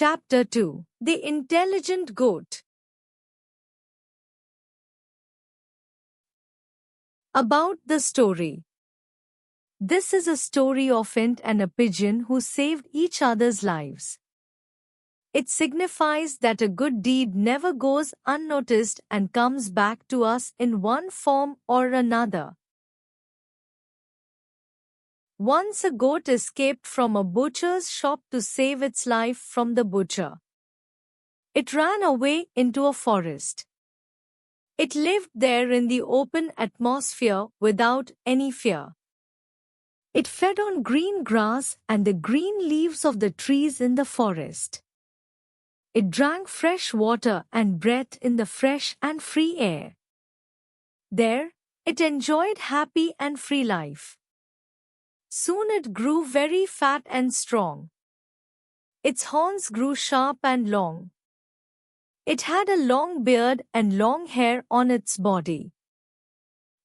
Chapter 2. The Intelligent Goat. About the story. This is a story of ant and a pigeon who saved each other's lives. It signifies that a good deed never goes unnoticed and comes back to us in one form or another. Once a goat escaped from a butcher's shop to save its life from the butcher. It ran away into a forest. It lived there in the open atmosphere without any fear. It fed on green grass and the green leaves of the trees in the forest. It drank fresh water and breathed in the fresh and free air. There, it enjoyed happy and free life. Soon it grew very fat and strong. Its horns grew sharp and long. It had a long beard and long hair on its body.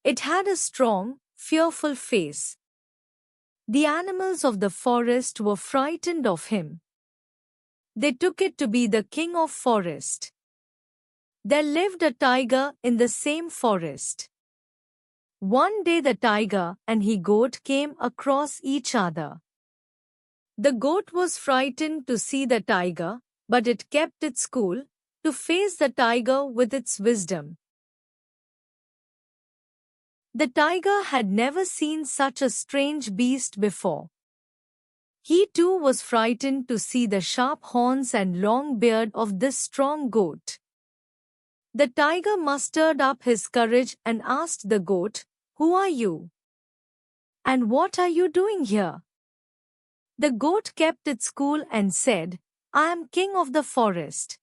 It had a strong, fearful face. The animals of the forest were frightened of him. They took it to be the king of forest. There lived a tiger in the same forest. One day the tiger and he goat came across each other. The goat was frightened to see the tiger, but it kept its cool, to face the tiger with its wisdom. The tiger had never seen such a strange beast before. He too was frightened to see the sharp horns and long beard of this strong goat. The tiger mustered up his courage and asked the goat, "Who are you? And what are you doing here?" The goat kept its cool and said, "I am king of the forest.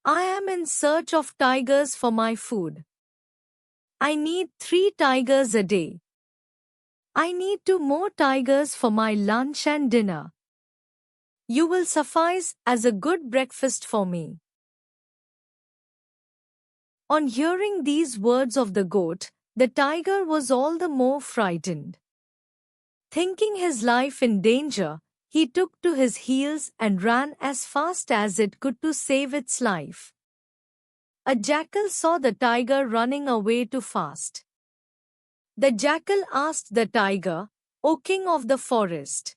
I am in search of tigers for my food. I need 3 tigers a day. I need 2 more tigers for my lunch and dinner. You will suffice as a good breakfast for me." On hearing these words of the goat, the tiger was all the more frightened. Thinking his life in danger, he took to his heels and ran as fast as it could to save its life. A jackal saw the tiger running away too fast. The jackal asked the tiger, "O king of the forest,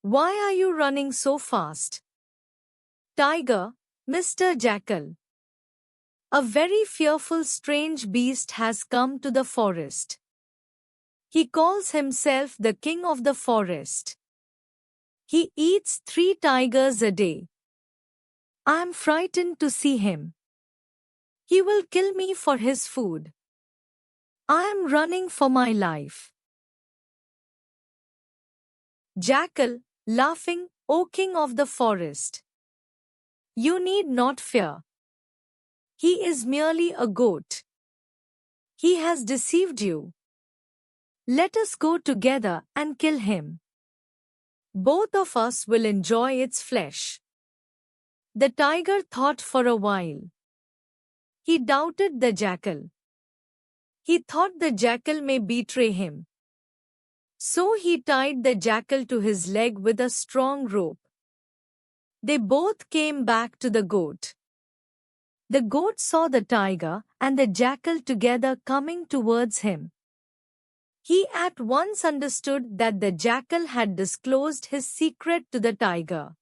why are you running so fast?" "Tiger, Mr. Jackal, a very fearful strange beast has come to the forest. He calls himself the king of the forest. He eats 3 tigers a day. I am frightened to see him. He will kill me for his food. I am running for my life." Jackal, laughing, "O king of the forest, you need not fear. He is merely a goat. He has deceived you. Let us go together and kill him. Both of us will enjoy its flesh." The tiger thought for a while. He doubted the jackal. He thought the jackal may betray him. So he tied the jackal to his leg with a strong rope. They both came back to the goat. The goat saw the tiger and the jackal together coming towards him. He at once understood that the jackal had disclosed his secret to the tiger.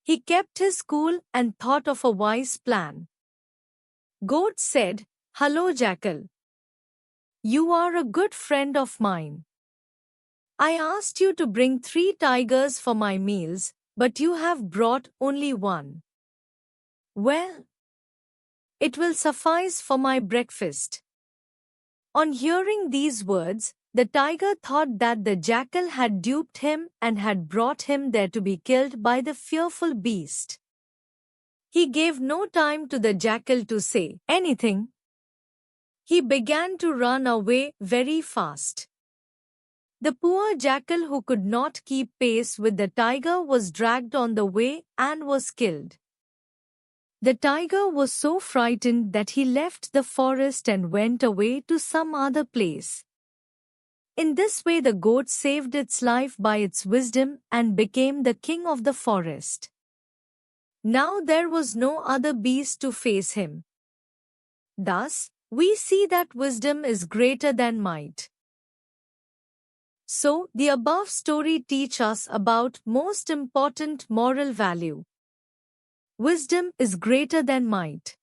He kept his cool and thought of a wise plan. Goat said, "Hello, jackal. You are a good friend of mine. I asked you to bring 3 tigers for my meals, but you have brought only 1. Well, it will suffice for my breakfast." On hearing these words, the tiger thought that the jackal had duped him and had brought him there to be killed by the fearful beast. He gave no time to the jackal to say anything. He began to run away very fast. The poor jackal, who could not keep pace with the tiger, was dragged on the way and was killed. The tiger was so frightened that he left the forest and went away to some other place. In this way, the goat saved its life by its wisdom and became the king of the forest. Now there was no other beast to face him. Thus, we see that wisdom is greater than might. So, the above story teaches us about most important moral value. Wisdom is greater than might.